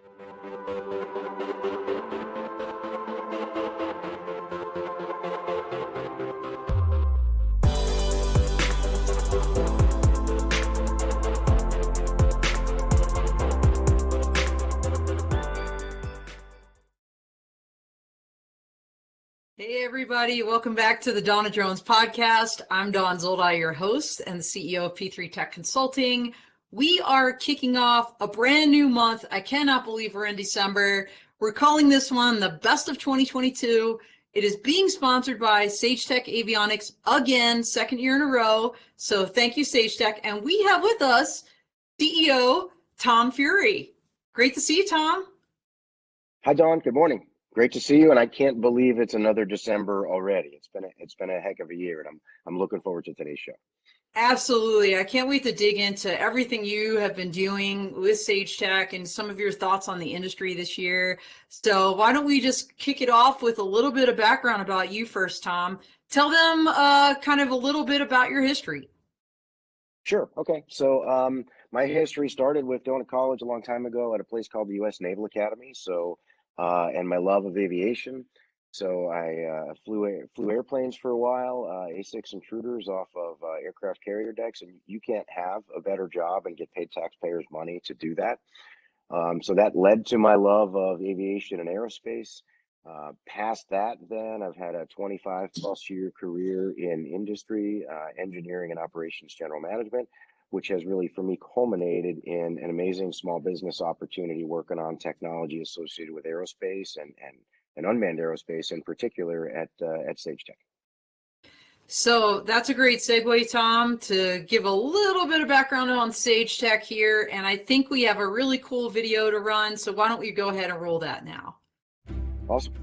Hey everybody, welcome back to the Dawn of Drones podcast. I'm Dawn Zoldi, your host and the CEO of P3 Tech Consulting. We are kicking off a brand new month. I cannot believe we're in December. We're calling this one the best of 2022. It is being sponsored by Sagetech Avionics again, second year in a row. So thank you, Sagetech. And we have with us CEO Tom Furey. Great to see you, Tom. Hi, Dawn. Good morning. Great to see you, and I can't believe it's another December already. It's been a heck of a year, and I'm looking forward to today's show. Absolutely. I can't wait to dig into everything you have been doing with Sagetech and some of your thoughts on the industry this year. So why don't we just kick it off with a little bit of background about you first, Tom. Tell them kind of a little bit about your history. Sure. Okay. So my history started with going to college a long time ago at a place called the U.S. Naval Academy. And my love of aviation. So I flew airplanes for a while, A6 intruders off of aircraft carrier decks, and you can't have a better job and get paid taxpayers' money to do that. So that led to my love of aviation and aerospace. Past that, then I've had a 25+ year career in industry, engineering and operations general management, which has really, for me, culminated in an amazing small business opportunity working on technology associated with aerospace and unmanned aerospace in particular at Sagetech. So that's a great segue, Tom, to give a little bit of background on Sagetech here. And I think we have a really cool video to run. So why don't we go ahead and roll that now? Awesome.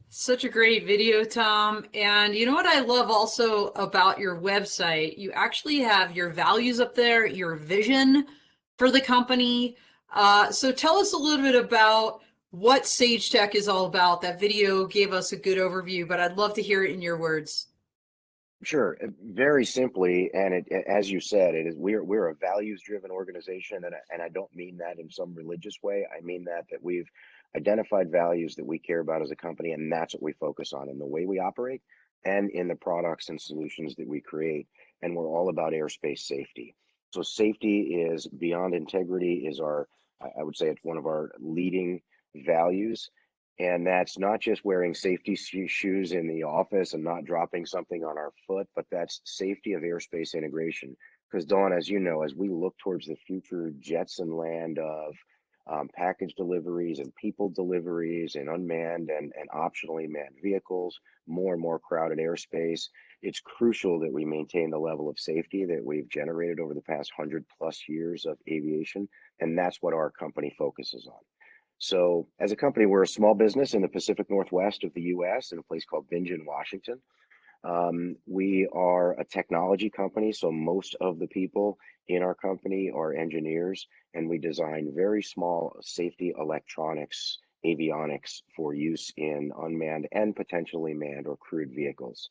Such a great video, Tom. And you know what I love also about your website? You actually have your values up there, your vision for the company. So tell us a little bit about what Sagetech is all about. That video gave us a good overview, but I'd love to hear it in your words. Sure. Very simply, and as you said, it is we're a values-driven organization, and I don't mean that in some religious way. I mean that we've identified values that we care about as a company, and that's what we focus on in the way we operate and in the products and solutions that we create. And we're all about airspace safety. So safety is beyond integrity is I would say it's one of our leading values. And that's not just wearing safety shoes in the office and not dropping something on our foot, but that's safety of airspace integration. Because Dawn, as you know, as we look towards the future Jetson land of package deliveries and people deliveries and unmanned and optionally manned vehicles, more and more crowded airspace, it's crucial that we maintain the level of safety that we've generated over the past 100+ years of aviation. And that's what our company focuses on. So as a company, we're a small business in the Pacific Northwest of the US in a place called Bingen, Washington. We are a technology company, so most of the people in our company are engineers, and we design very small safety electronics, avionics for use in unmanned and potentially manned or crewed vehicles.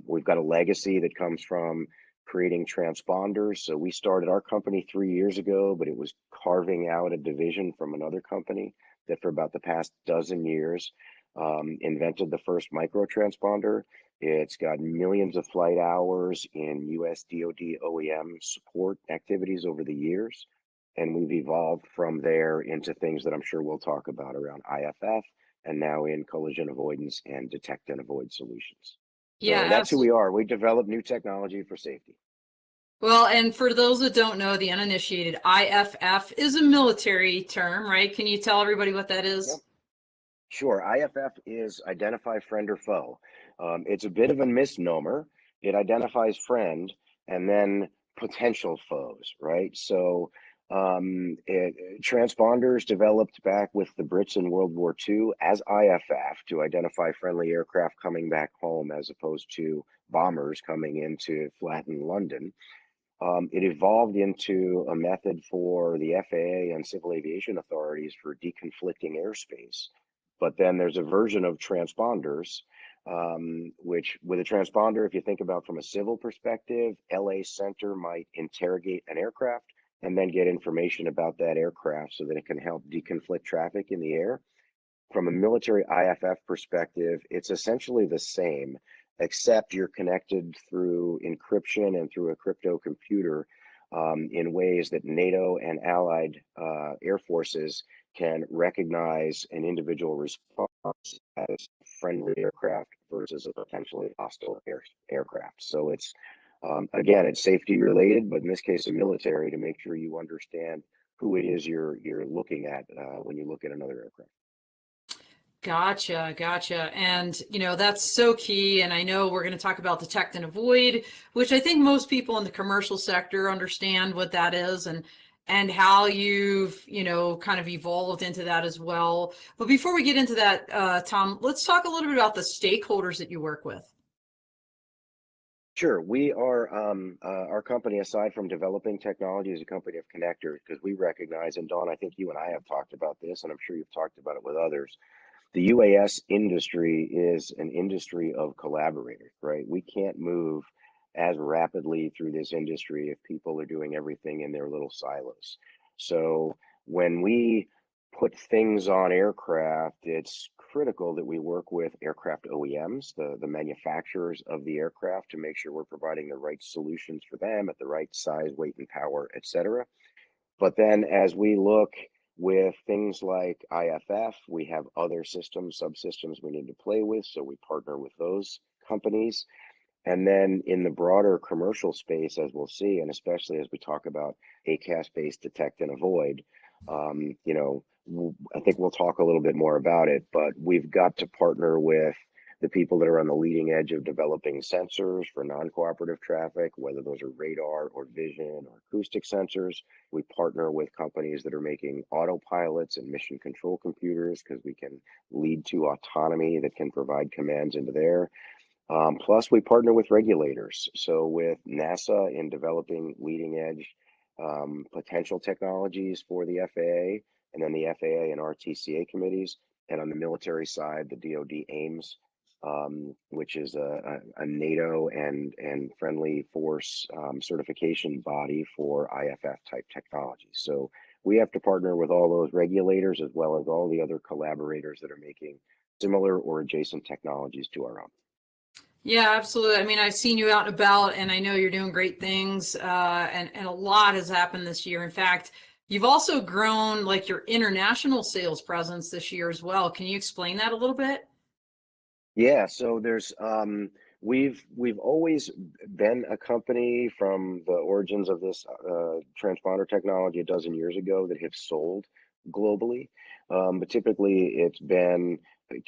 We've got a legacy that comes from creating transponders. So we started our company 3 years ago, but it was carving out a division from another company that for about the past dozen years invented the first micro transponder. It's got millions of flight hours in US DoD OEM support activities over the years. And we've evolved from there into things that I'm sure we'll talk about around IFF and now in collision avoidance and detect and avoid solutions. Yeah, So that's who we absolutely. are. We develop new technology for safety. Well, and for those that don't know, the uninitiated, IFF is a military term, right? Can you tell everybody what that Yep. is? Sure. IFF is identify friend or foe. It's a bit of a misnomer. It identifies friend and then potential foes, right? So transponders developed back with the Brits in World War II as IFF to identify friendly aircraft coming back home as opposed to bombers coming in to flatten London. It evolved into a method for the FAA and civil aviation authorities for deconflicting airspace. But then there's a version of transponders, which with a transponder, if you think about from a civil perspective, LA Center might interrogate an aircraft and then get information about that aircraft so that it can help deconflict traffic in the air. From a military IFF perspective, it's essentially the same, except you're connected through encryption and through a crypto computer in ways that NATO and allied air forces can recognize an individual response as friendly aircraft versus a potentially hostile aircraft. So it's again, it's safety related, but in this case, a military to make sure you understand who it is you're looking at when you look at another aircraft. Gotcha, gotcha. And, that's so key. And I know we're going to talk about detect and avoid, which I think most people in the commercial sector understand what that is and how you've, kind of evolved into that as well. But before we get into that, Tom, let's talk a little bit about the stakeholders that you work with. Sure. We are our company, aside from developing technology, is a company of connectors because we recognize, and Dawn, I think you and I have talked about this, and I'm sure you've talked about it with others. The UAS industry is an industry of collaborators, right? We can't move as rapidly through this industry if people are doing everything in their little silos. So when we put things on aircraft, it's critical that we work with aircraft OEMs, the manufacturers of the aircraft, to make sure we're providing the right solutions for them at the right size, weight, and power, et cetera. But then as we look with things like IFF, we have other systems, subsystems we need to play with. So we partner with those companies. And then in the broader commercial space, as we'll see, and especially as we talk about ACAS-based detect and avoid, I think we'll talk a little bit more about it, but we've got to partner with the people that are on the leading edge of developing sensors for non-cooperative traffic, whether those are radar or vision or acoustic sensors. We partner with companies that are making autopilots and mission control computers because we can lead to autonomy that can provide commands into there. Plus, we partner with regulators. So, with NASA in developing leading edge potential technologies for the FAA, and then the FAA and RTCA committees. And on the military side, the DoD AIMS, which is a NATO and friendly force certification body for IFF type technology. So, we have to partner with all those regulators as well as all the other collaborators that are making similar or adjacent technologies to our own. Yeah, absolutely. I mean, I've seen you out and about, and I know you're doing great things, and a lot has happened this year. In fact, you've also grown like your international sales presence this year as well. Can you explain that a little bit? Yeah, so there's we've always been a company from the origins of this transponder technology a dozen years ago that have sold globally. But typically it's been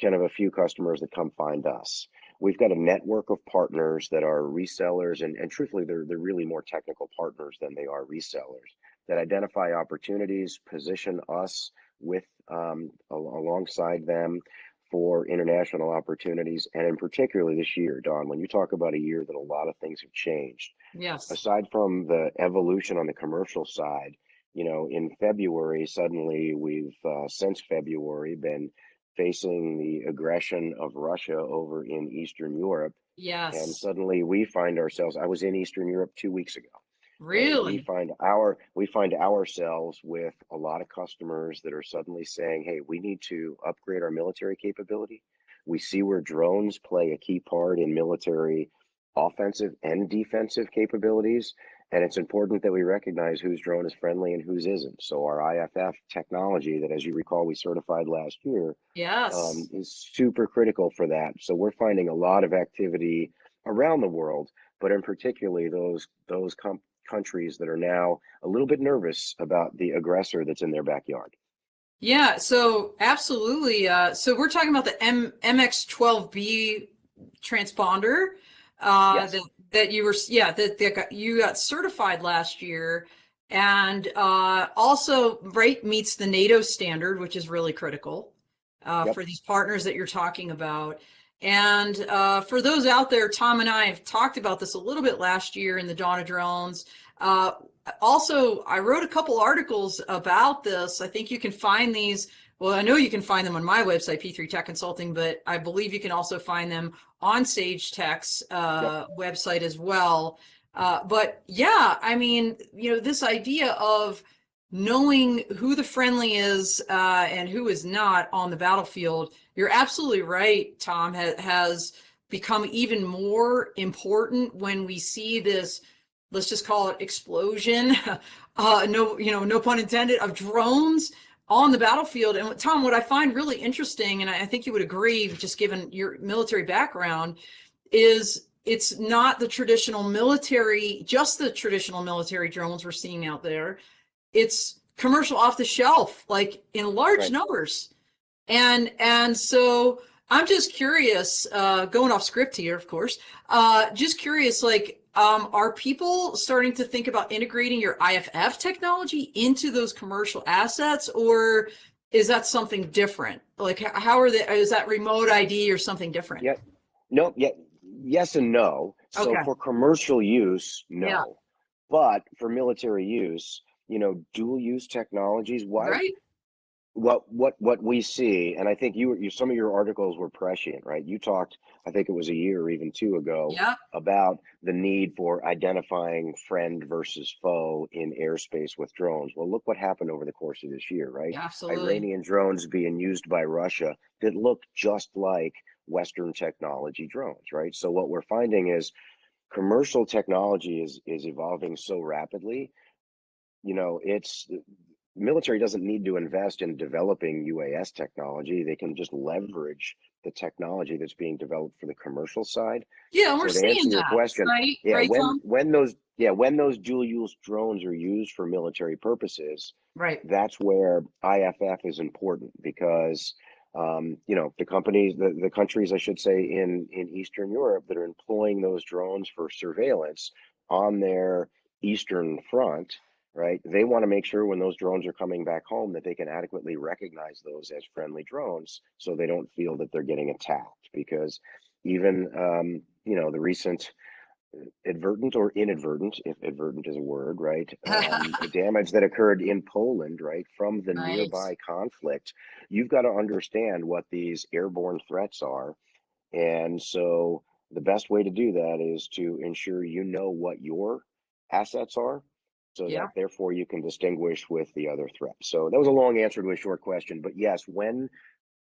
kind of a few customers that come find us. We've got a network of partners that are resellers, and truthfully, they're really more technical partners than they are resellers that identify opportunities, position us with alongside them for international opportunities. And in particularly this year, Don, when you talk about a year that a lot of things have changed, Yes. aside from the evolution on the commercial side, in February, suddenly we've, since February, been facing the aggression of Russia over in Eastern Europe. And Yes. suddenly we find ourselves, I was in Eastern Europe 2 weeks ago. right? We Really? find ourselves with a lot of customers that are suddenly saying, "Hey, we need to upgrade our military capability." We see where drones play a key part in military offensive and defensive capabilities, and it's important that we recognize whose drone is friendly and whose isn't. So our IFF technology that, as you recall, we certified last year, Yes. is super critical for that. So we're finding a lot of activity around the world, but in particularly those countries that are now a little bit nervous about the aggressor that's in their backyard. Yeah, so absolutely. So we're talking about the MX12B transponder Yes. that you were, yeah, you got certified last year, and also, right, meets the NATO standard, which is really critical Yep. for these partners that you're talking about. And for those out there, Tom and I have talked about this a little bit last year in the Dawn of Drones. Uh, Also, I wrote a couple articles about this. I think you can find these. Well, I know you can find them on my website, P3 Tech Consulting, but I believe you can also find them on Sagetech's Yep. website as well. But yeah, I mean, this idea of knowing who the friendly is and who is not on the battlefield, you're absolutely right, Tom, has become even more important when we see this, let's just call it explosion, no, no pun intended, of drones on the battlefield. And Tom, what I find really interesting, and I think you would agree, just given your military background, is it's not the traditional military, just the traditional military drones we're seeing out there. It's commercial off the shelf, like in large Right. numbers. And so I'm just curious, going off script here, of course, just curious, like, are people starting to think about integrating your IFF technology into those commercial assets, or is that something different? Like, how are they, is that remote ID or something different? Yeah. No. Yeah. Yes and no. So Okay. for commercial use, Yeah. no. But for military use, dual use technologies, why Right. what we see, and I think you some of your articles were prescient, right? You talked, I think it was a year or even two ago, Yeah. about the need for identifying friend versus foe in airspace with drones. Well, look what happened over the course of this year, right? Yeah, absolutely. Iranian drones being used by Russia that look just like Western technology drones, right? So what we're finding is commercial technology is evolving so rapidly. It's military doesn't need to invest in developing UAS technology. They can just leverage the technology that's being developed for the commercial side. Yeah, and we're So to answer seeing your that, question, right? yeah, Right, Tom? when those dual use drones are used for military purposes, Right. that's where IFF is important because the countries, I should say, in Eastern Europe that are employing those drones for surveillance on their eastern front, right? They want to make sure when those drones are coming back home that they can adequately recognize those as friendly drones so they don't feel that they're getting attacked. Because even the recent advertent or inadvertent, if advertent is a word, right? Damage that occurred in Poland, right, from the Right. nearby conflict. You've got to understand what these airborne threats are. And so the best way to do that is to ensure you know what your assets are so Yeah. that therefore you can distinguish with the other threats. So that was a long answer to a short question. But yes,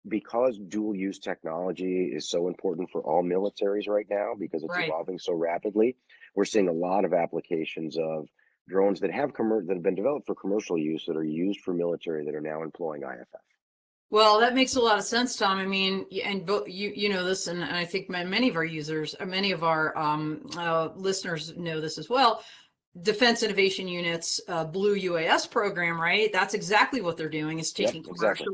because dual use technology is so important for all militaries right now because it's Right. evolving so rapidly, we're seeing a lot of applications of drones that have been developed for commercial use that are used for military that are now employing IFF. Well, that makes a lot of sense, Tom. I mean, and you know this, and I think many of our users, many of our listeners know this as well. Defense Innovation Unit's Blue UAS program, right? That's exactly what they're doing, is Yep, taking exactly.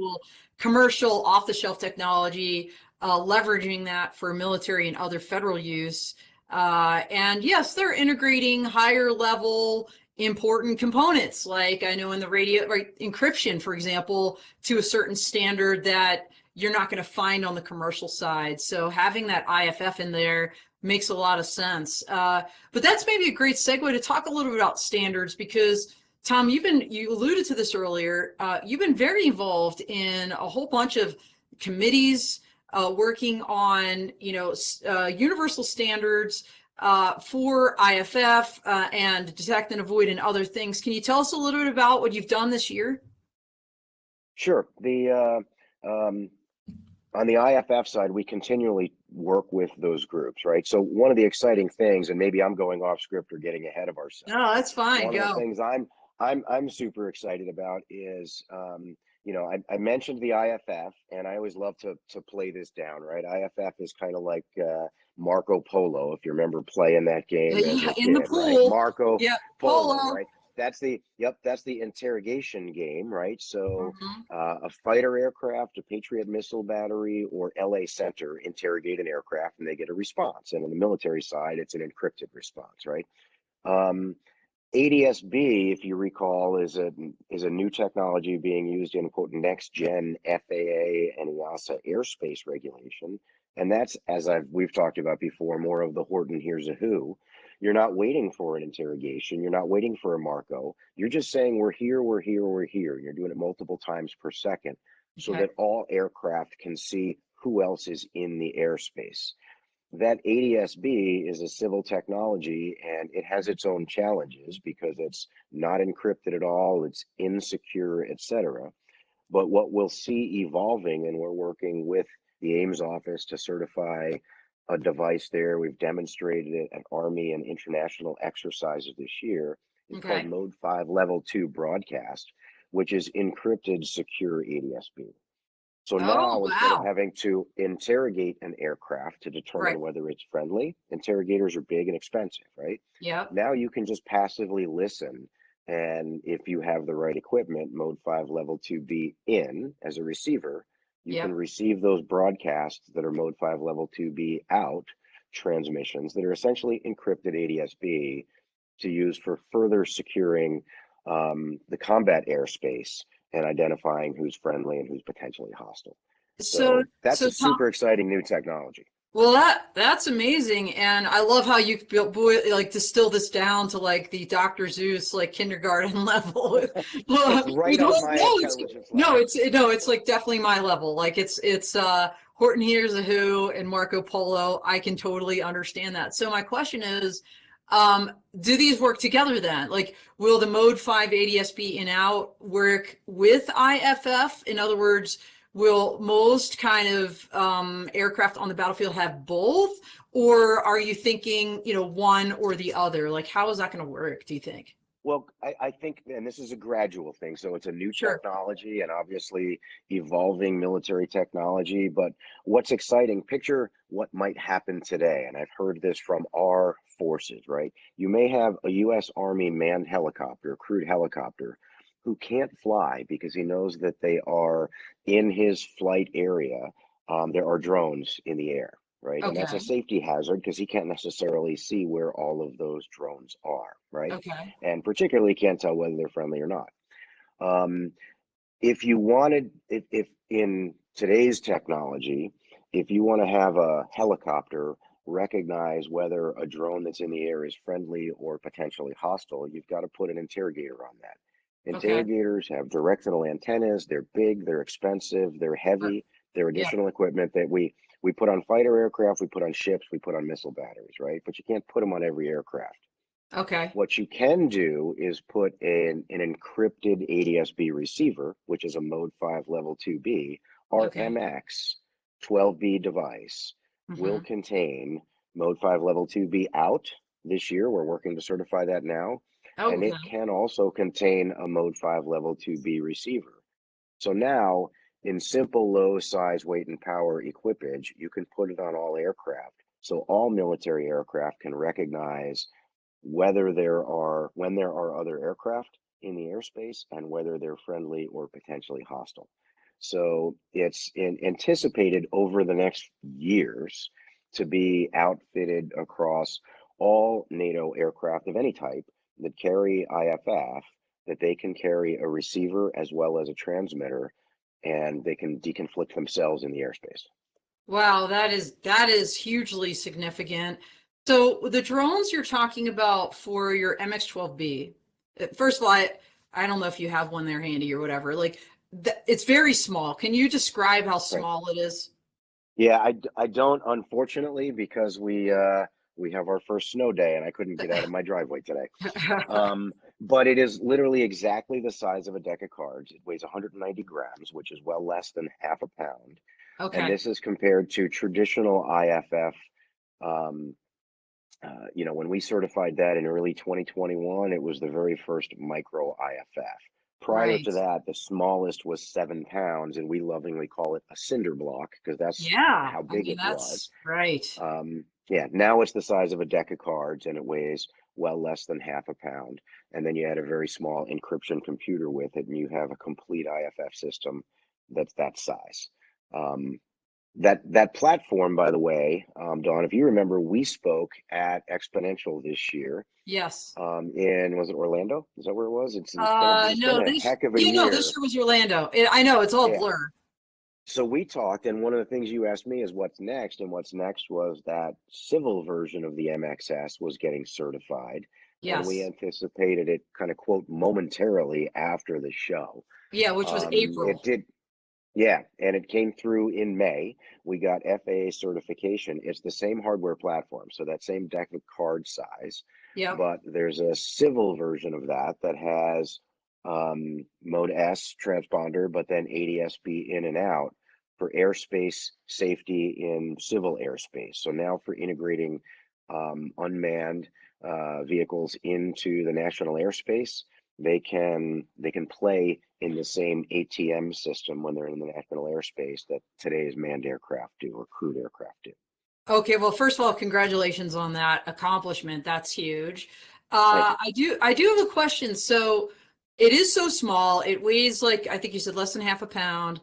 commercial off-the-shelf technology, leveraging that for military and other federal use. And yes, they're integrating higher level important components, like I know in the radio, right, encryption, for example, to a certain standard that you're not going to find on the commercial side. So having that IFF in there makes a lot of sense. But that's maybe a great segue to talk a little bit about standards because Tom, you alluded to this earlier. You've been very involved in a whole bunch of committees working on universal standards for IFF and detect and avoid and other things. Can you tell us a little bit about what you've done this year? Sure. On the IFF side, we continually work with those groups, right? So one of the exciting things, and maybe I'm going off script or getting ahead of ourselves. No, that's fine. One of the Go. things I'm super excited about is, I mentioned the IFF, and I always love to play this down, right? IFF is kind of like Marco Polo, if you remember playing that game as a In the kid, right? pool. Marco Yeah, Polo, polo. right? That's the interrogation game, right? So Mhm. a fighter aircraft, a Patriot missile battery, or LA Center interrogate an aircraft and they get a response. And on the military side, it's an encrypted response, right? Um, ADS-B, if you recall, is a new technology being used in quote next gen FAA and EASA airspace regulation, and that's we've talked about before, more of the Horton here's a who. You're not waiting for an interrogation. You're not waiting for a Marco. You're just saying we're here, we're here, we're here. You're doing it multiple times per second, so Okay. that all aircraft can see who else is in the airspace. That ADS-B is a civil technology and it has its own challenges because it's not encrypted at all, it's insecure, etc. But what we'll see evolving, and we're working with the Ames office to certify a device there. We've demonstrated it at Army and international exercises this year. It's called Okay. Mode 5 Level 2 Broadcast, which is encrypted secure ADS-B. So Oh, now, instead of wow. having to interrogate an aircraft to Right. determine whether it's friendly, interrogators are big and expensive, right? Yep. Now you can just passively listen. And if you have the right equipment, Mode 5 Level 2B in as a receiver, you can Yep. receive those broadcasts that are Mode 5 Level 2B out transmissions that are essentially encrypted ADS-B to use for further securing the combat airspace and identifying who's friendly and who's potentially hostile. So, So that's so a Tom, super exciting new technology. well, that's amazing, and I love how you like distill this down to like the Dr. Zeus like kindergarten level. It's We right on don't my know. It's intelligence level. no, it's like definitely my level. Like it's Horton Hears a Who and Marco Polo. I can totally understand that. So my question is, do these work together then? Like, will the Mode 5 ADS-B in out work with IFF? In other words, will most kind of aircraft on the battlefield have both, or are you thinking, one or the other? Like, how is that going to work, do you think? Well, I think, and this is a gradual thing, so it's a new Sure. technology and obviously evolving military technology. But what's exciting, picture what might happen today, and I've heard this from our forces, right? You may have a U.S. Army manned helicopter, crewed helicopter, who can't fly because he knows that they are in his flight area. There are drones in the air, right? And that's a Okay. safety hazard because he can't necessarily see where all of those drones are, right? Okay. And particularly can't tell whether they're friendly or not. Um, if you wanted, if in today's technology, if you want to have a helicopter recognize whether a drone that's in the air is friendly or potentially hostile, you've got to put an interrogator on that. Okay. Interrogators have directional antennas. They're big, they're expensive, they're heavy. They're Yeah. additional equipment that we put on fighter aircraft, we put on ships, we put on missile batteries, right? But you can't put them on every aircraft. Okay. What you can do is put an encrypted ADS-B receiver, which is a Mode 5 Level 2B. Our Okay. MX 12B device will Hmm. contain Mode 5 Level 2B out this year. We're working to certify that now. And it Okay. can also contain a Mode 5 Level 2B receiver. So now, in simple low size, weight, and power equipage, you can put it on all aircraft. So all military aircraft can recognize when there are other aircraft in the airspace and whether they're friendly or potentially hostile. So anticipated over the next years to be outfitted across all NATO aircraft of any type that carry IFF, that they can carry a receiver as well as a transmitter, and they can deconflict themselves in the airspace. Wow, that is hugely significant. So the drones you're talking about for your MX-12B, first of all, I don't know if you have one there handy or whatever. Like, it's very small. Can you describe how Right. small it is? Yeah, I don't, unfortunately, because we we have our first snow day, and I couldn't get out of my driveway today. But it is literally exactly the size of a deck of cards. It weighs 190 grams, which is well less than half a pound. And Okay. this is compared to traditional IFF. When we certified that in early 2021, it was the very first micro IFF. Prior Right. to that, the smallest was 7 pounds, and we lovingly call it a cinder block because that's Yeah. how I big mean, it was. that's right. Yeah, now it's the size of a deck of cards, and it weighs well less than half a pound. And then you add a very small encryption computer with it, and you have a complete IFF system that's that size. That platform, by the way, Dawn, if you remember, we spoke at Exponential this year. Yes. In was it Orlando? Is that where it was? It's been No, a this, heck of a yeah, no, this year. year was Orlando. I know it's all Yeah. blur. So we talked, and one of the things you asked me is what's next, and what's next was that civil version of the MXS was getting certified, and we Yes. anticipated it kind of quote momentarily after the show. Yeah, which was It April. did. Yeah, and it came through in May. We got FAA certification. It's the same hardware platform, so that same deck of card size, Yep. but there's a civil version of that that has Mode S transponder, but then ADS-B in and out for airspace safety in civil airspace. So now for integrating unmanned vehicles into the national airspace, they can play in the same ATM system when they're in the national airspace that today's manned aircraft do or crewed aircraft do. Okay, well, first of all, congratulations on that accomplishment. That's huge. Thank you. I do have a question. So it is so small. It weighs like, I think you said less than half a pound.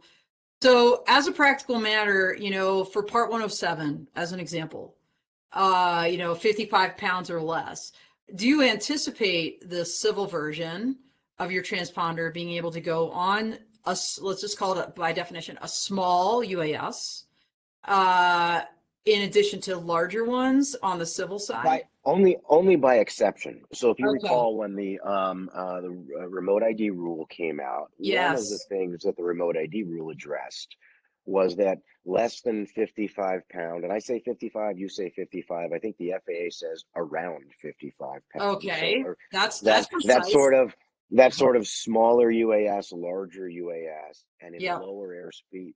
So as a practical matter, for part 107, as an example, 55 pounds or less, do you anticipate the civil version of your transponder being able to go on let's just call it by definition, a small UAS? uh, in addition to larger ones on the civil side? By only by exception. So if you Okay. recall when the remote ID rule came out, one of the Yes. things that the remote ID rule addressed was that less than 55 pound, and I say 55, you say 55. I think the FAA says around 55 pounds. So Okay. or That's that that precise. sort of that sort of smaller UAS, larger UAS, and in Yep. lower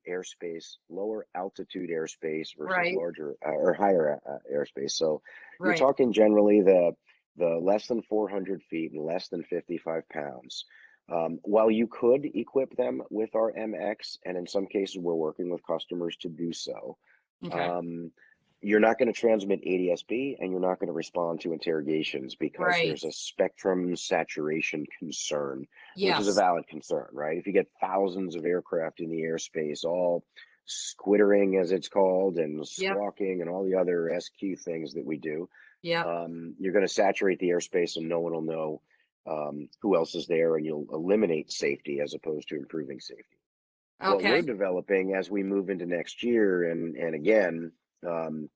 airspace, lower altitude airspace versus Right. larger or higher airspace. So you're Right. talking generally the less than 400 feet and less than 55 pounds. While you could equip them with our MX, and in some cases we're working with customers to do so, Okay. um, you're not going to transmit ADS-B and you're not going to respond to interrogations because Right. there's a spectrum saturation concern, which is a Yes. valid concern, right? If you get thousands of aircraft in the airspace, all squittering as it's called, and Yep. squawking and all the other SQ things that we do, Yep. you're going to saturate the airspace and no one will know who else is there, and you'll eliminate safety as opposed to improving safety. What we're Okay. developing as we move into next year, and again, um,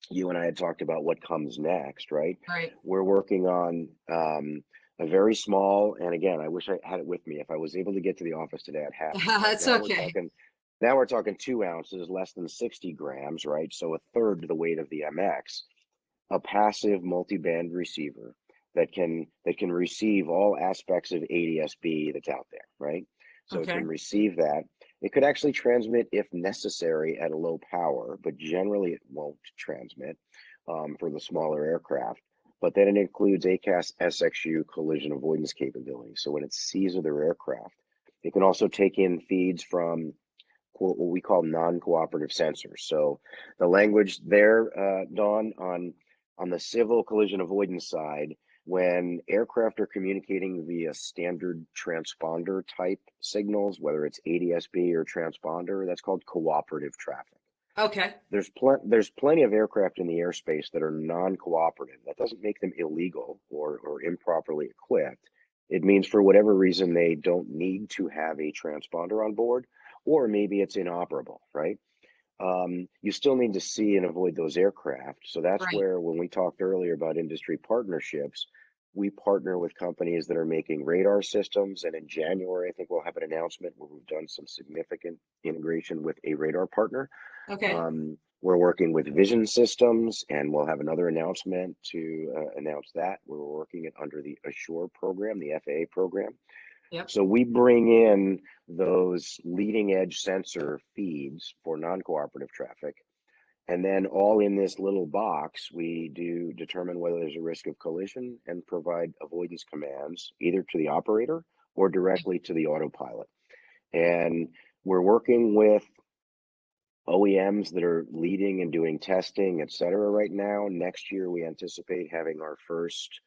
you and I had talked about what comes next, right? Right. We're working on a very small, and again, I wish I had it with me. If I was able to get to the office today, I'd have it. But It's okay. now we're talking 2 ounces, less than 60 grams, right? So a third the weight of the MX, a passive multi-band receiver that can receive all aspects of ADS-B that's out there, right? So it Okay. can receive that. It could actually transmit if necessary at a low power, but generally it won't transmit for the smaller aircraft. But then it includes ACAS SXU collision avoidance capability. So when it sees other aircraft, it can also take in feeds from what we call non-cooperative sensors. So the language there, Dawn, on the civil collision avoidance side, when aircraft are communicating via standard transponder type signals, whether it's ADS-B or transponder, that's called cooperative traffic. Okay. There's plenty of aircraft in the airspace that are non-cooperative. That doesn't make them illegal or improperly equipped. It means for whatever reason they don't need to have a transponder on board, or maybe it's inoperable, right? You still need to see and avoid those aircraft. So that's Right. where, when we talked earlier about industry partnerships, we partner with companies that are making radar systems. And in January, I think we'll have an announcement where we've done some significant integration with a radar partner. Okay. We're working with vision systems, and we'll have another announcement to announce that. We're working it under the Assure program, the FAA program. Yep. So we bring in those leading edge sensor feeds for non-cooperative traffic. And then all in this little box, we do determine whether there's a risk of collision and provide avoidance commands either to the operator or directly to the autopilot. And we're working with OEMs that are leading and doing testing, et cetera, right now. Next year, we anticipate having our first,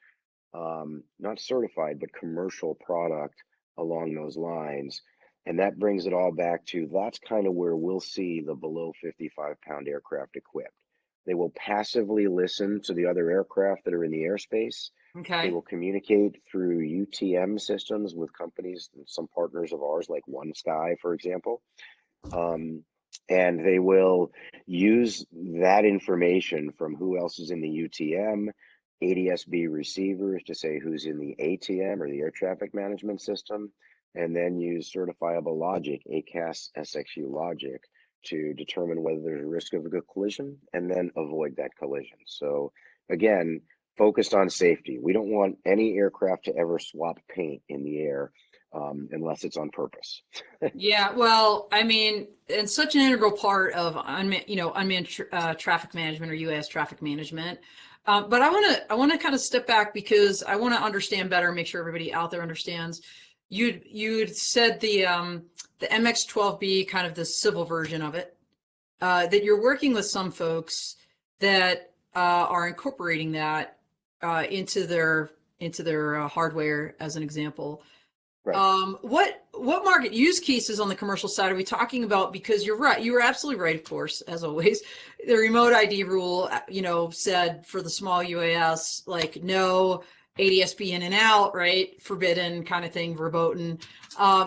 not certified, but commercial product along those lines. And that brings it all back to that's kind of where we'll see the below 55-pound aircraft equipped. They will passively listen to the other aircraft that are in the airspace. They Okay. will communicate through UTM systems with companies, some partners of ours, like One Sky, for example. And they will use that information from who else is in the UTM, ADS-B receivers to say who's in the ATM or the air traffic management system, and then use certifiable logic, ACAS SXU logic, to determine whether there's a risk of a collision and then avoid that collision. So again, focused on safety. We don't want any aircraft to ever swap paint in the air unless it's on purpose. Yeah, well, I mean, it's such an integral part of unmanned traffic management or U.S. traffic management. But I want to kind of step back because I want to understand better, make sure everybody out there understands. You'd said the MX-12B, kind of the civil version of it, that you're working with some folks that are incorporating that into their hardware, as an example. Right. What market use cases on the commercial side are we talking about? Because you're right, you were absolutely right, of course, as always. The remote ID rule, said for the small UAS, like no ADS-B in and out, right? Forbidden kind of thing, verboten.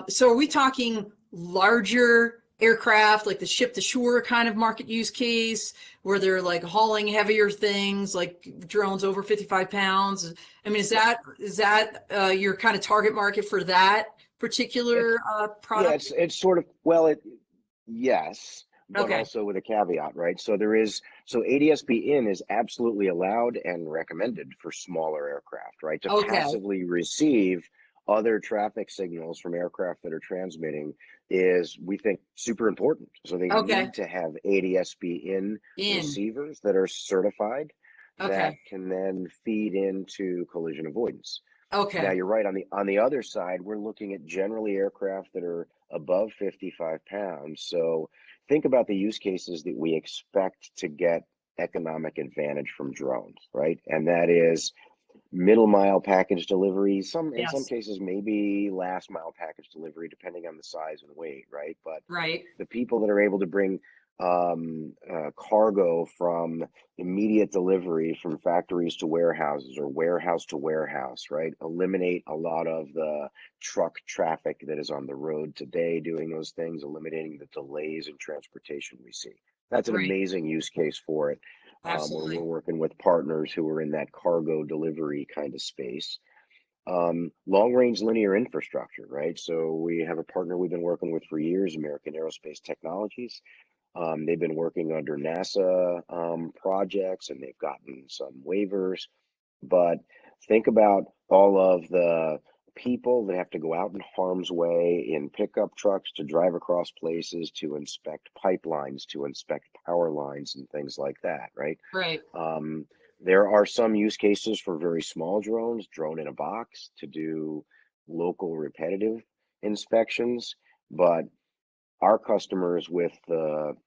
So are we talking larger aircraft, like the ship-to-shore kind of market use case, where they're like hauling heavier things, like drones over 55 pounds? I mean, is that your kind of target market for that particular product? Yeah, it's sort of, yes, but Okay. also with a caveat, right? So ADS-B in is absolutely allowed and recommended for smaller aircraft, right? To Okay. passively receive other traffic signals from aircraft that are transmitting is, we think, super important. So they Okay. need to have ADS-B in In. receivers that are certified that Okay. can then feed into collision avoidance. Now Okay. you're right. On the other side, we're looking at generally aircraft that are above 55 pounds. So think about the use cases that we expect to get economic advantage from drones, right? And that is middle mile package delivery. In some Yes. cases, maybe last mile package delivery, depending on the size and weight, right? But Right. the people that are able to bring cargo from immediate delivery from factories to warehouses or warehouse to warehouse, right? Eliminate a lot of the truck traffic that is on the road today doing those things, eliminating the delays in transportation we see. That's an Right. amazing use case for it, where we're Absolutely. working with partners who are in that cargo delivery kind of space. Long range linear infrastructure, right? So we have a partner we've been working with for years, American Aerospace Technologies. They've been working under NASA projects and they've gotten some waivers. But think about all of the people that have to go out in harm's way in pickup trucks to drive across places to inspect pipelines, to inspect power lines, and things like that, right? Right. There are some use cases for very small drones, drone in a box, to do local repetitive inspections. But our customers with the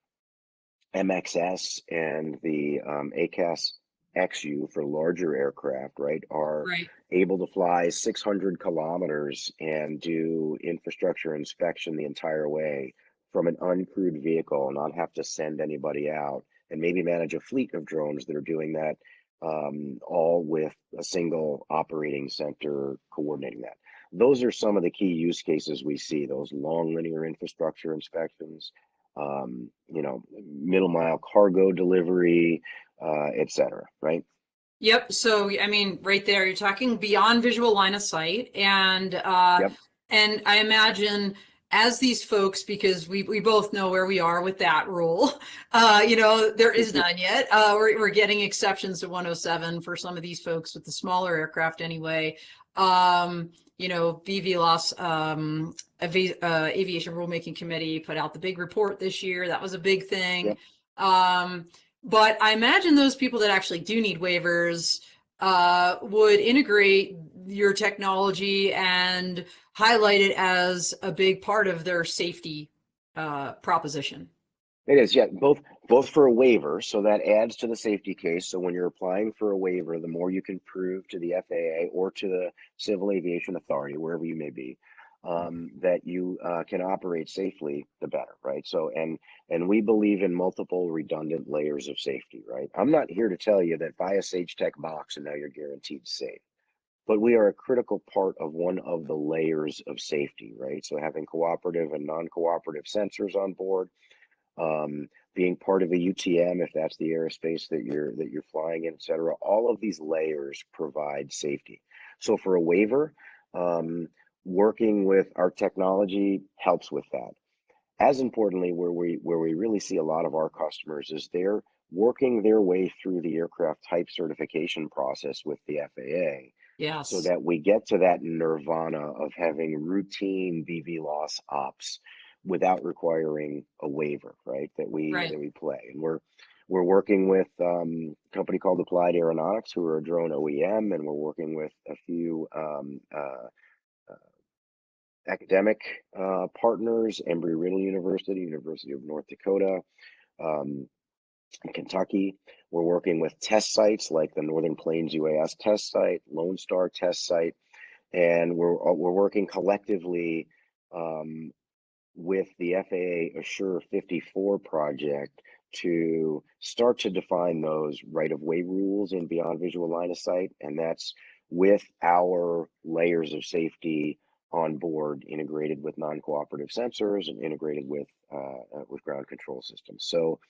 MXS and the ACAS XU for larger aircraft, right, are Right. able to fly 600 kilometers and do infrastructure inspection the entire way from an uncrewed vehicle and not have to send anybody out, and maybe manage a fleet of drones that are doing that, all with a single operating center coordinating that. Those are some of the key use cases we see, those long linear infrastructure inspections, middle mile cargo delivery, et cetera, right? Yep. So, I mean, right there, you're talking beyond visual line of sight, and Yep. I imagine as these folks, because we both know where we are with that rule, there is none yet. We're getting exceptions to 107 for some of these folks with the smaller aircraft anyway. BVLOS, Aviation Rulemaking Committee put out the big report this year. That was a big thing. Yep. But I imagine those people that actually do need waivers would integrate your technology and highlight it as a big part of their safety proposition. It is, yeah, both for a waiver, so that adds to the safety case. So when you're applying for a waiver, the more you can prove to the FAA or to the Civil Aviation Authority, wherever you may be, that you can operate safely, the better, right? So and we believe in multiple redundant layers of safety, right? I'm not here to tell you that buy a Sagetech box and now you're guaranteed safe, but we are a critical part of one of the layers of safety, right? So having cooperative and non-cooperative sensors on board, being part of a UTM, if that's the aerospace that you're flying in, et cetera, all of these layers provide safety. So for a waiver, working with our technology helps with that. As importantly, where we really see a lot of our customers is they're working their way through the aircraft type certification process with the FAA. Yes. So that we get to that nirvana of having routine BVLOS ops without requiring a waiver, right? That we play, and we're working with a company called Applied Aeronautics, who are a drone OEM, and we're working with a few academic partners: Embry-Riddle University, University of North Dakota, in Kentucky. We're working with test sites like the Northern Plains UAS test site, Lone Star test site, and we're working collectively with the FAA Assure 54 project to start to define those right-of-way rules in beyond visual line of sight, and that's with our layers of safety on board, integrated with non-cooperative sensors and integrated with ground control systems. So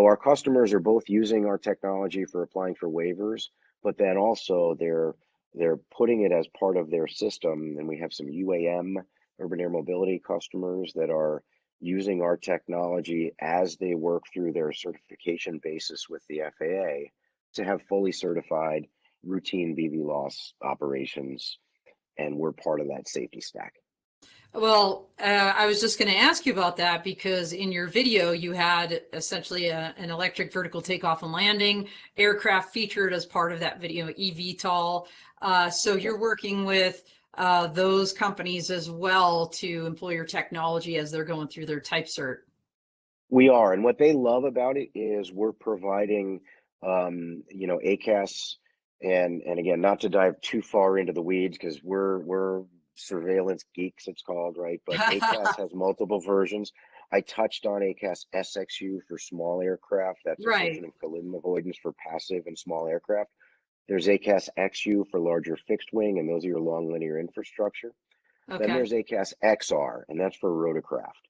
our customers are both using our technology for applying for waivers, but then also they're putting it as part of their system, and we have some UAM, urban air mobility customers, that are using our technology as they work through their certification basis with the FAA to have fully certified routine BVLOS operations, and we're part of that safety stack. Well, I was just going to ask you about that, because in your video you had essentially an electric vertical takeoff and landing aircraft featured as part of that video, eVTOL. So you're working with those companies as well to employ your technology as they're going through their type cert. We are, and what they love about it is we're providing, ACAS, and again, not to dive too far into the weeds, because we're surveillance geeks, it's called, right? But ACAS has multiple versions. I touched on ACAS SXU for small aircraft. That's a version of collision avoidance for passive and small aircraft. There's ACAS XU for larger fixed wing, and those are your long linear infrastructure. Okay. Then there's ACAS XR, and that's for rotorcraft.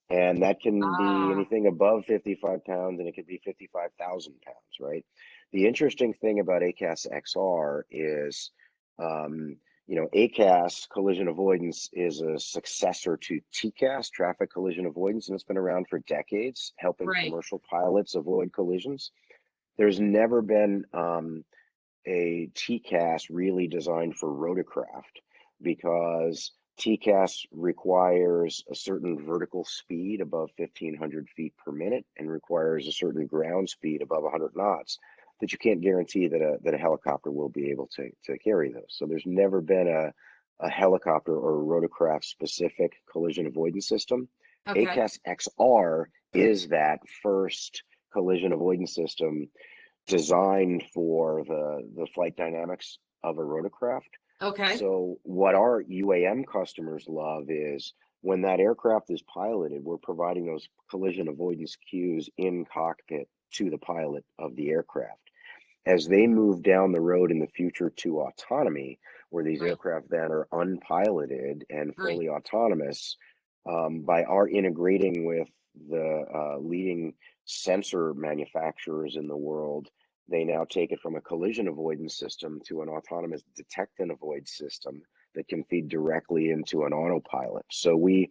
And that can be anything above 55 pounds, and it could be 55,000 pounds, right? The interesting thing about ACAS XR is, ACAS collision avoidance is a successor to TCAS, traffic collision avoidance, and it's been around for decades, helping commercial pilots avoid collisions. There's never been a TCAS really designed for rotorcraft, because TCAS requires a certain vertical speed above 1,500 feet per minute and requires a certain ground speed above 100 knots that you can't guarantee that a helicopter will be able to carry those. So there's never been a helicopter or a rotorcraft specific collision avoidance system. ACAS XR is that first collision avoidance system designed for the flight dynamics of a rotorcraft. So what our UAM customers love is when that aircraft is piloted, we're providing those collision avoidance cues in cockpit to the pilot of the aircraft. As they move down the road in the future to autonomy, where these aircraft then are unpiloted and fully autonomous, by our integrating with the leading sensor manufacturers in the world, they now take it from a collision avoidance system to an autonomous detect and avoid system that can feed directly into an autopilot. So we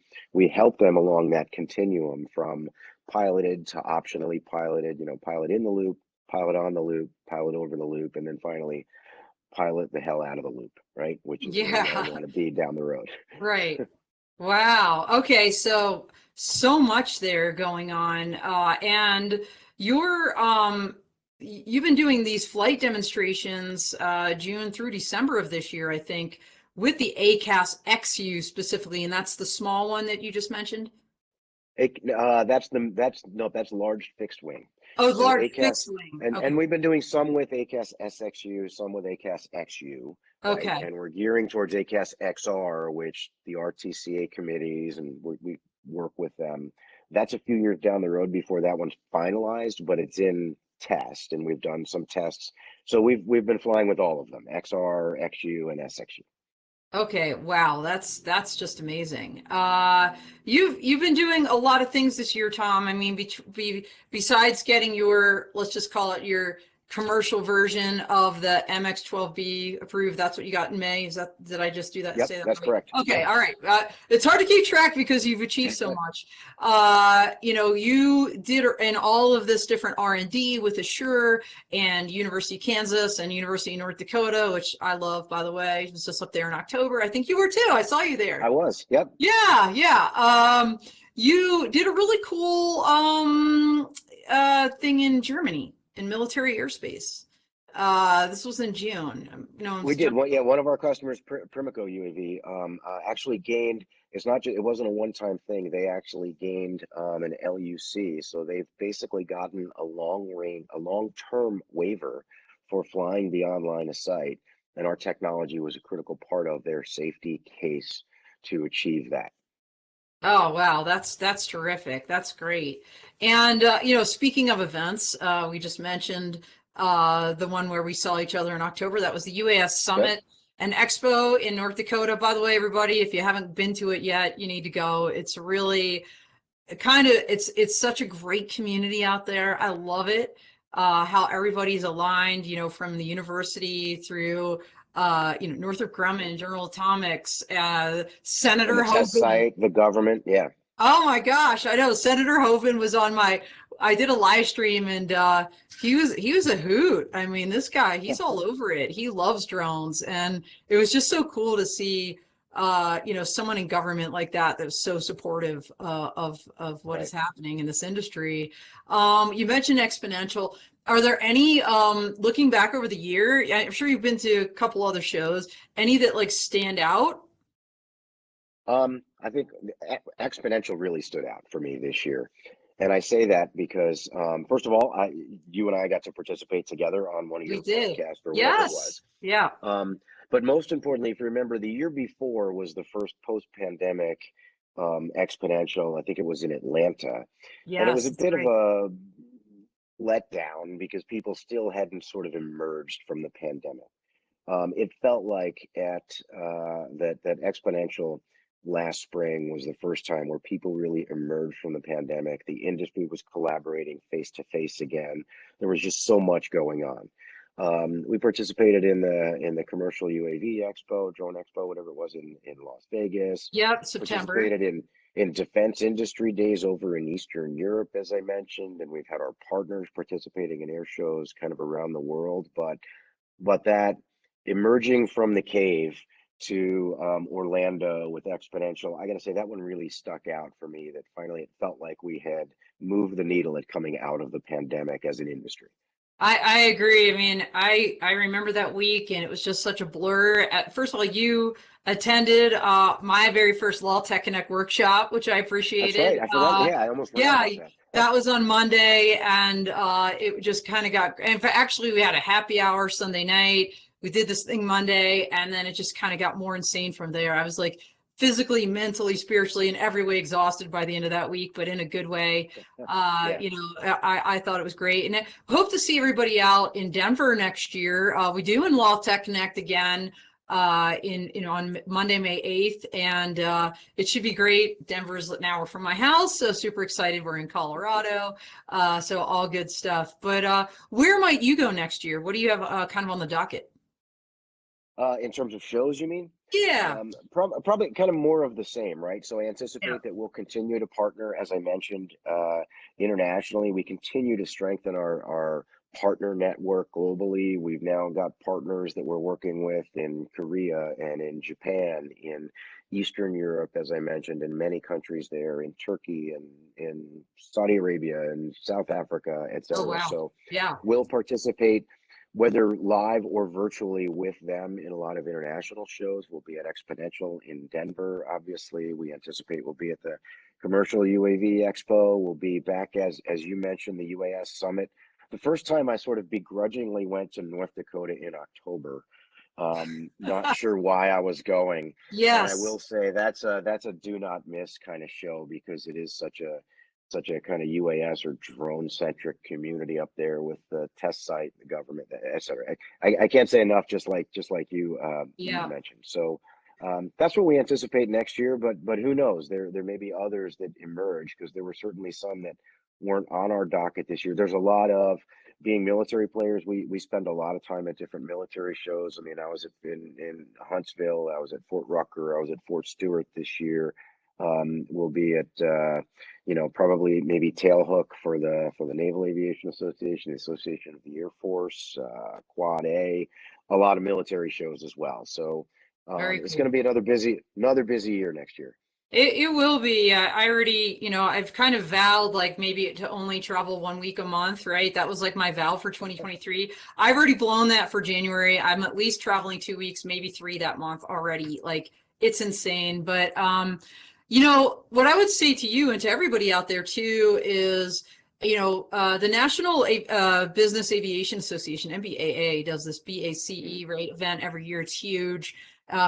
help them along that continuum from piloted to optionally piloted, pilot in the loop, pilot on the loop, pilot over the loop, and then finally pilot the hell out of the loop, right? Which is where we all Yeah. want to be down the road. Right. Wow. Okay. So much there going on. And you've been doing these flight demonstrations, June through December of this year, I think, with the ACAS XU specifically, and that's the small one that you just mentioned. That's large fixed wing. Oh, So large ACAS, fixed wing. and Okay. we've been doing some with ACAS SXU, some with ACAS XU, right? Okay. And we're gearing towards ACAS XR, which the RTCA committees and we work with them. That's a few years down the road before that one's finalized, but it's in test, and we've done some tests. So we've been flying with all of them: XR, XU, and SXU. Okay, wow, that's just amazing. You've been doing a lot of things this year, Tom. I mean, besides getting your, let's just call it your commercial version of the MX-12B approved, that's what you got in May. Did I just do that? Yep, Say that that's right? correct. Okay, Yep. all right. It's hard to keep track because you've achieved so much. You did in all of this different R&D with Assure and University of Kansas and University of North Dakota, which I love, by the way. I was just up there in October. I think you were too. I saw you I there. was. Yep. Yeah, yeah. You did a really cool thing in Germany in military airspace. This was in June. I'm We just did jumping. one. Yeah, one of our customers, Primico UAV, actually gained. It's not just. It wasn't a one-time thing. They actually gained an LUC, so they've basically gotten a long-term waiver for flying beyond line of sight, and our technology was a critical part of their safety case to achieve that. Oh wow, that's terrific. That's great. And speaking of events, we just mentioned the one where we saw each other in October. That was the UAS Yep. Summit and Expo in North Dakota. By the way, everybody, if you haven't been to it yet, you need to go. It's really it's such a great community out there. I love it. How everybody's aligned, from the university through Northrop Grumman, General Atomics, And Senator the test Hogan. site, the government, yeah. Oh my gosh, I know Senator Hoven was on I did a live stream and he was a hoot. I mean, this guy, he's all over it. He loves drones and it was just so cool to see someone in government like that was so supportive of what is Right. happening in this industry. You mentioned exponential. Are there any looking back over the year, I'm sure you've been to a couple other shows, any that like stand out? I think exponential really stood out for me this year. And I say that because, first of all, you and I got to participate together on one of We your did. broadcasts or whatever it Yes. was. Yeah. But most importantly, if you remember, the year before was the first post-pandemic exponential. I think it was in Atlanta. And it was Yes, a that's bit of right. a letdown because people still hadn't sort of emerged from the pandemic. It felt like at that exponential last spring was the first time where people really emerged from the pandemic. The industry was collaborating face to face again. There was just so much going on. We participated in the commercial UAV Expo, Drone Expo, whatever it was in Las Vegas. Yep, September. Participated in defense industry days over in Eastern Europe, as I mentioned, and we've had our partners participating in air shows kind of around the world. But that emerging from the cave to Orlando with Exponential, I got to say that one really stuck out for me. That finally it felt like we had moved the needle at coming out of the pandemic as an industry. I agree. I mean, I remember that week and it was just such a blur. First of all, you attended my very first Law Tech Connect workshop, which I That's appreciated. right. I forgot. Yeah, I almost forgot Yeah, about that. that was on Monday and it just kind of got, in fact, actually we had a happy hour Sunday night. We did this thing Monday and then it just kind of got more insane from there. I was like physically, mentally, spiritually, in every way exhausted by the end of that week, but in a good way. Yeah. I thought it was great. And I hope to see everybody out in Denver next year. We do in Law Tech Connect again on Monday, May 8th. And it should be great. Denver's an hour from my house, so super excited. We're in Colorado. So all good stuff. But where might you go next year? What do you have kind of on the docket? In terms of shows, you mean? Yeah. Probably kind of more of the same, right? So I Yeah. anticipate that we'll continue to partner, as I mentioned, internationally. We continue to strengthen our partner network globally. We've now got partners that we're working with in Korea and in Japan, in Eastern Europe, as I mentioned, in many countries there, in Turkey and in Saudi Arabia and South Africa, et Oh, cetera. wow. So Yeah. we'll participate whether live or virtually with them in a lot of international shows. We'll be at Exponential in Denver, obviously. We anticipate we'll be at the Commercial UAV Expo. We'll be back, as you mentioned, the UAS Summit. The first time I sort of begrudgingly went to North Dakota in October. Not sure why I was going. And I will Yes. say that's a do not miss kind of show, because it is such a kind of UAS or drone centric community up there with the test site, the government, et cetera. I can't say enough, just like you Yeah. mentioned. So that's what we anticipate next year. But who knows? There may be others that emerge, because there were certainly some that weren't on our docket this year. There's a lot of, being military players, we spend a lot of time at different military shows. I mean, I was in Huntsville, I was at Fort Rucker, I was at Fort Stewart this year. We'll be at probably maybe Tailhook for the Naval Aviation Association, the Association of the Air Force, Quad A lot of military shows as well. So Very it's going to cool. be another busy year next year. It will be. I already, I've kind of vowed like maybe to only travel 1 week a month, right? That was like my vow for 2023. I've already blown that for January. I'm at least traveling 2 weeks, maybe three that month already. Like it's insane. But what I would say to you and to everybody out there too is, the National Business Aviation Association, NBAA, does this BACE, right, event every year. It's huge.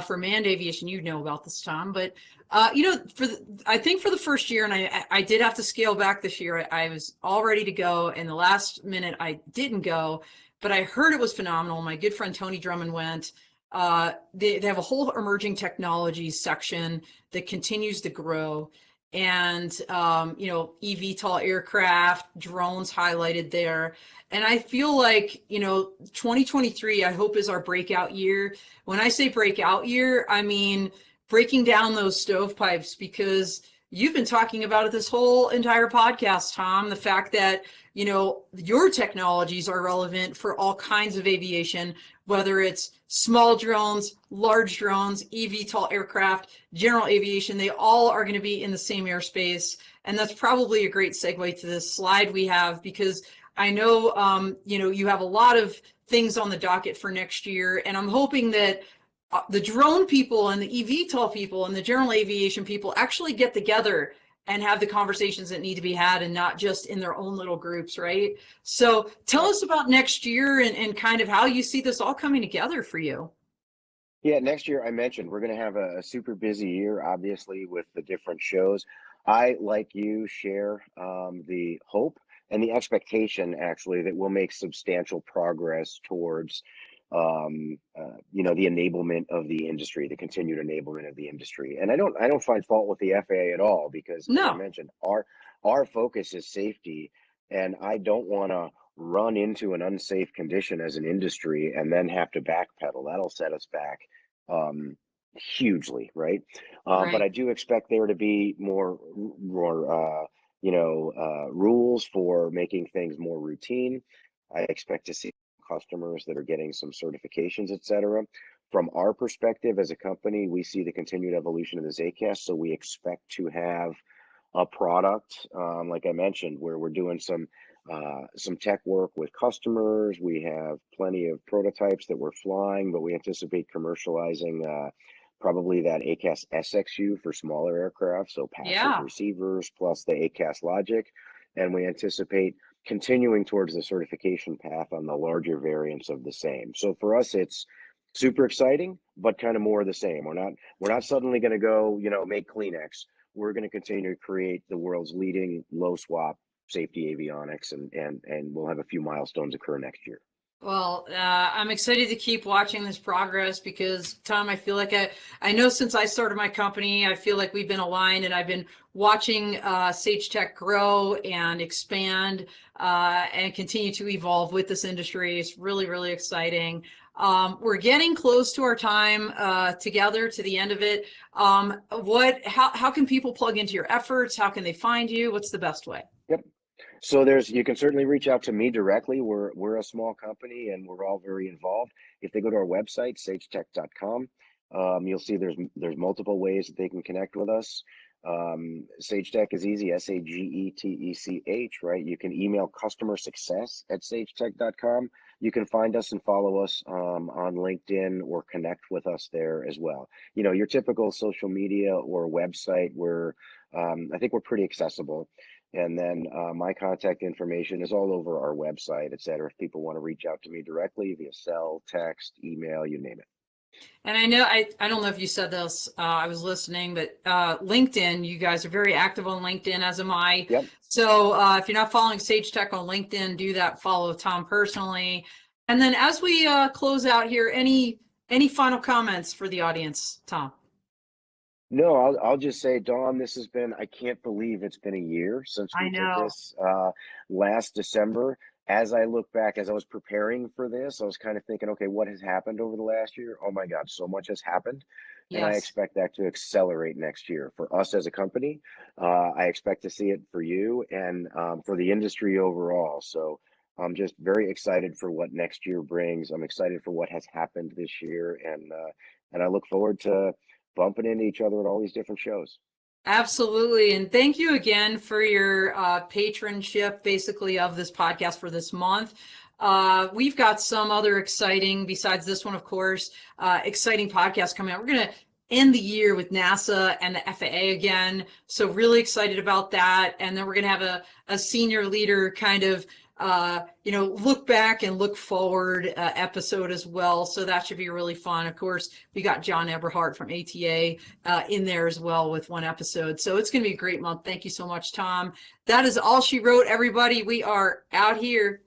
For manned aviation, you know about this, Tom, but I think for the first year, and I did have to scale back this year. I was all ready to go, and the last minute I didn't go, but I heard it was phenomenal. My good friend Tony Drummond went. They have a whole emerging technologies section that continues to grow, and eVTOL aircraft, drones highlighted there. And I feel like 2023, I hope, is our breakout year. When I say breakout year, I mean breaking down those stovepipes, because you've been talking about it this whole entire podcast, Tom, the fact that your technologies are relevant for all kinds of aviation, whether it's small drones, large drones, eVTOL aircraft, general aviation. They all are going to be in the same airspace. And that's probably a great segue to this slide we have, because I know you have a lot of things on the docket for next year, and I'm hoping that the drone people and the eVTOL people and the general aviation people actually get together and have the conversations that need to be had, and not just in their own little groups, right? So tell Right. us about next year, and kind of how you see this all coming together for you. Yeah, next year I mentioned we're going to have a super busy year, obviously, with the different shows. I, like you, share the hope and the expectation, actually, that we'll make substantial progress towards, the enablement of the industry, the continued enablement of the industry. And I don't find fault with the FAA at all, because, as I No. mentioned, our focus is safety, and I don't want to run into an unsafe condition as an industry and then have to backpedal. That'll set us back um, hugely, right? But Right. I do expect there to be more rules for making things more routine. I expect to see customers that are getting some certifications, et cetera. From our perspective as a company, we see the continued evolution of the ZCAS, so we expect to have a product, like I mentioned, where we're doing some tech work with customers. We have plenty of prototypes that we're flying, but we anticipate commercializing probably that ACAS SXU for smaller aircraft, so passive Yeah. receivers plus the ACAS logic. And we anticipate continuing towards the certification path on the larger variants of the same. So for us, it's super exciting, but kind of more of the same. We're not suddenly going to go, make Kleenex. We're going to continue to create the world's leading low swap safety avionics, and we'll have a few milestones occur next year. Well, I'm excited to keep watching this progress because, Tom, I feel like I know since I started my company, I feel like we've been aligned and I've been watching Sagetech grow and expand and continue to evolve with this industry. It's really, really exciting. We're getting close to our time together to the end of it. How can people plug into your efforts? How can they find you? What's the best way? Yep. So you can certainly reach out to me directly. We're a small company and we're all very involved. If they go to our website, sagetech.com, you'll see there's multiple ways that they can connect with us. Sagetech is easy, Sagetech, right? You can email customer success at sagetech.com. You can find us and follow us on LinkedIn or connect with us there as well. You know, your typical social media or website, I think we're pretty accessible. And then my contact information is all over our website, et cetera. If people want to reach out to me directly via cell, text, email, you name it. And I know I don't know if you said this. I was listening, but LinkedIn, you guys are very active on LinkedIn, as am I. Yep. So if you're not following Sagetech on LinkedIn, do that. Follow Tom personally. And then as we close out here, any final comments for the audience, Tom? No, I'll just say, Dawn, I can't believe it's been a year since I we did know. this last December. As I look back, as I was preparing for this, I was kind of thinking, okay, what has happened over the last year? Oh my God, so much has happened. And I Yes. expect that to accelerate next year for us as a company. I expect to see it for you and for the industry overall. So I'm just very excited for what next year brings. I'm excited for what has happened this year, and I look forward to bumping into each other at all these different shows. Absolutely. And thank you again for your patronship, basically, of this podcast for this month. We've got some other exciting, besides this one, of course, exciting podcasts coming out. We're going to end the year with NASA and the FAA again. So really excited about that. And then we're going to have a senior leader kind of look back and look forward episode as well. So that should be really fun. Of course, we got John Eberhardt from ATA in there as well with one episode. So it's going to be a great month. Thank you so much, Tom. That is all she wrote, everybody. We are out here.